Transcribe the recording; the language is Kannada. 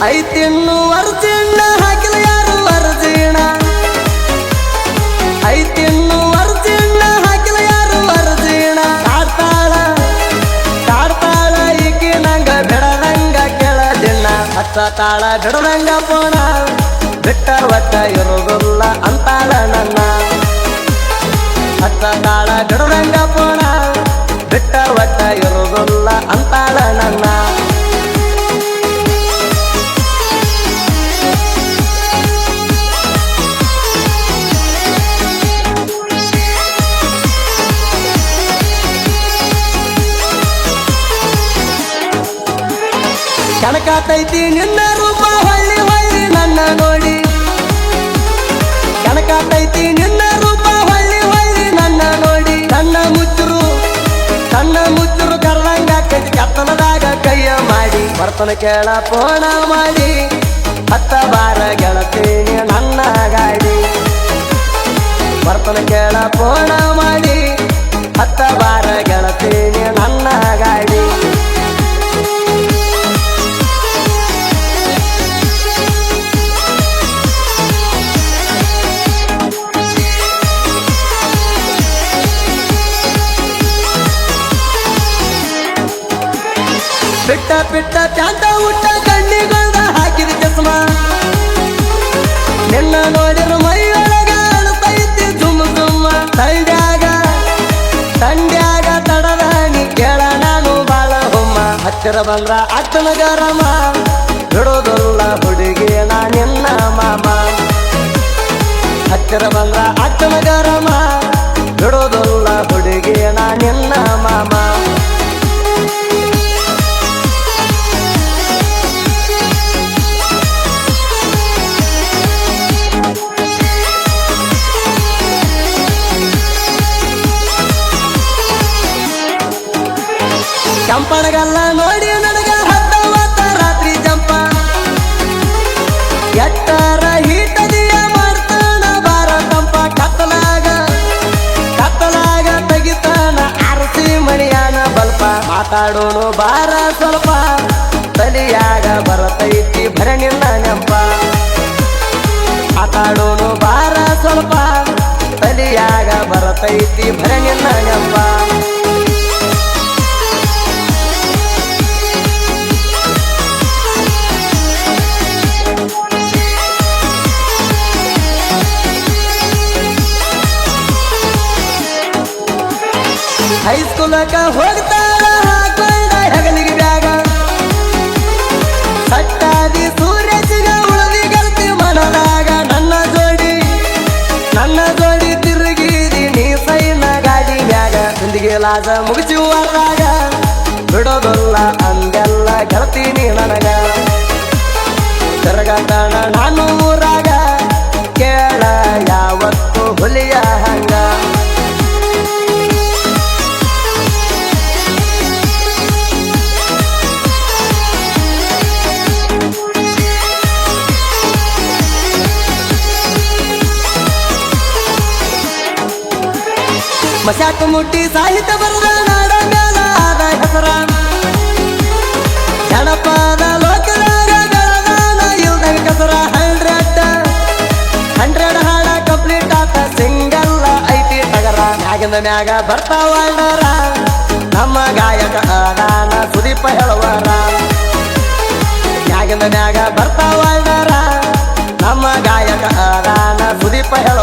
ಐತಿನ್ನು ಅರ್ಜಿಣ ಹಾಕಿಲ್ಲ ಯಾರು ಅರ್ಜಿಣ ಐತಿನ್ನು ಅರ್ಜಿಣ ಹಾಕಿಲ್ಲ ಯಾರು ಅರ್ಜಿಣ ಕಾಡ್ತಾಳ ಈಕಿ ನಂಗ ಬಿಡದಂಗ ಕೆಳದಿನ ಹತ್ತ ತಾಳ ಬಿಡದಂಗ ಪೋಣ ಬಿಟ್ಟ ಒಟ್ಟ ಇರುವುದಿಲ್ಲ ಅಂತಾಳ ನನ್ನ ಹತ್ತ ತಾಳ ಬಿಡದಂಗ ಪೋಣ ಬಿಟ್ಟ ಒಟ್ಟ ಇರುವುದಿಲ್ಲ ಅಂತಾಳ ನನ್ನ ಕಣಕಾತೈತಿ ನಿನ್ನ ರೂಪ ಹೊಳ್ಳಿ ಹೊಳ್ಳಿ ನನ್ನ ನೋಡಿ ಕಣಕಾತೈತಿ ನಿನ್ನ ರೂಪ ಹೊಳ್ಳಿ ಹೊಳ್ಳಿ ನನ್ನ ನೋಡಿ ಕಣ್ಣ ಮುಚ್ಚರು ಕರ್ದಂಗ ಕತ್ತನದಾಗ ಕೈಯ ಮಾಡಿ ಬರ್ತನ ಕೇಳ ಪೋಣ ಮಾಡಿ ಹತ್ತ ಬಾರ ಗೆಳತೀನಿ ನನ್ನ ಗಾಡಿ ಬರ್ತನ ಕೇಳ ಪೋಣ ಮಾಡಿ ಹತ್ತ ಬಾರ ಗೆಳತೀನಿ ನನ್ನ ಗಾಡಿ ಪಿಟ್ಟ ಚಾಂತ ಊಟ ಕಣ್ಣಿಗೊಳ್ದ ಹಾಕಿದ ಚಸ್ಮ ನಿನ್ನ ನೋಡಿರ ಮೈಯೊಳಗ ಅಳತೈತಿ ಜುಮ್ ಜುಮ್ಮ ತಂಡ್ಯಾಗ ತಡದ ನೀ ಕೇಳ ನಾನು ಬಾಳ ಹುಮ್ಮ ಹತ್ತಿರ ಬಂದ್ರ ಅತ್ತನ ಗರಮ ಬಿಡೋದಲ್ಲ ಹುಡುಗಿ ನಾ ನಿನ್ನ ಮಾಮ ಹತ್ತಿರ ಬಂದ್ರ ಅತ್ತನ ಗರಮ ಬಿಡೋದಲ್ಲ ಹುಡುಗಿ ನಾ ನಿನ್ನ ಮಾಮ ಚಂಪಳಗಲ್ಲ ನೋಡಿ ನನಗ ಹತ್ತವತ್ತ ರಾತ್ರಿ ಜಂಪ ಎಟ್ಟರ ಹೀಟದಿಯ ಮಾಡ್ತಾನ ಬಾರ ತಂಪ ಕತ್ತಲಾಗ ತೆಗಿತಾನ ಅರಸಿ ಮಣಿಯಾನ ಬಲ್ಪ ಮಾತಾಡೋನು ಬಾರ ಸ್ವಲ್ಪ ತಲಿಯಾಗ ಬರತೈತಿ ಬರ ನಿನ್ನ ನೆಂಪ ಮಾತಾಡೋನು ಬಾರ ಸ್ವಲ್ಪ ತಲಿಯಾಗ ಬರತೈತಿ ಬರ ನಿನ್ನ ನೆಂಪ ಹೈಸ್ಕೂಲಕ ಹೋಗ್ತಾಳ ಹಾಕೊಂಡ ಹೆಗಲಿಗೆ ಬ್ಯಾಗ ಸಟ್ಟಾದಿ ಸೂರ್ಯಸಿಗ ಉಳದಿ ಗೆಲ್ತಿ ಮನದಾಗ ನನ್ನ ಜೋಡಿ ತಿರುಗಿದಿ ನೀ ಸೈನ ಗಾಡಿ ಮ್ಯಾಗ ಹಿಂದಿಗೆ ಲಾಜ ಮುಗಿಸಿ ಹೊರದಾಗ ಬಿಡೋದಲ್ಲ ಅಂದೆಲ್ಲ ಗೆಲ್ತೀನಿ ನನಗ ತಿರುಗತಾಣ ನಾನು ಊರಾಗ ಕೇಳ ಯಾವತ್ತು ಹುಲಿಯ ಹಂಗ ಮಶಾಕ ಮುಟ್ಟಿ ಸಾಹಿತ್ಯ ಬರದ ನಾಡ ಮ್ಯಾಲ ಆದ ಹೆಸರ ಜನಪದ ಲೋಕದಾಗ ಬೆಳದಾನ ಇಲ್ದಾಗ ಕಸರ 100 ಹಾಡ ಕಂಪ್ಲೀಟ್ ಆತ ಸಿಂಗಲ್ ಐತಿ ಟಗರ ಮ್ಯಾಗಿಂದ ಮ್ಯಾಗ ಬರ್ತಾವಣ್ಣರ ನಮ್ಮ ಗಾಯಕ ಅದಾನ ಸುದೀಪ ಹೇಳುವರ ಮ್ಯಾಗಿಂದ ಮ್ಯಾಗ ಬರ್ತಾವಣ್ಣರ ನಮ್ಮ ಗಾಯಕ ಅದಾನ ಸುದೀಪ ಹೇಳುವ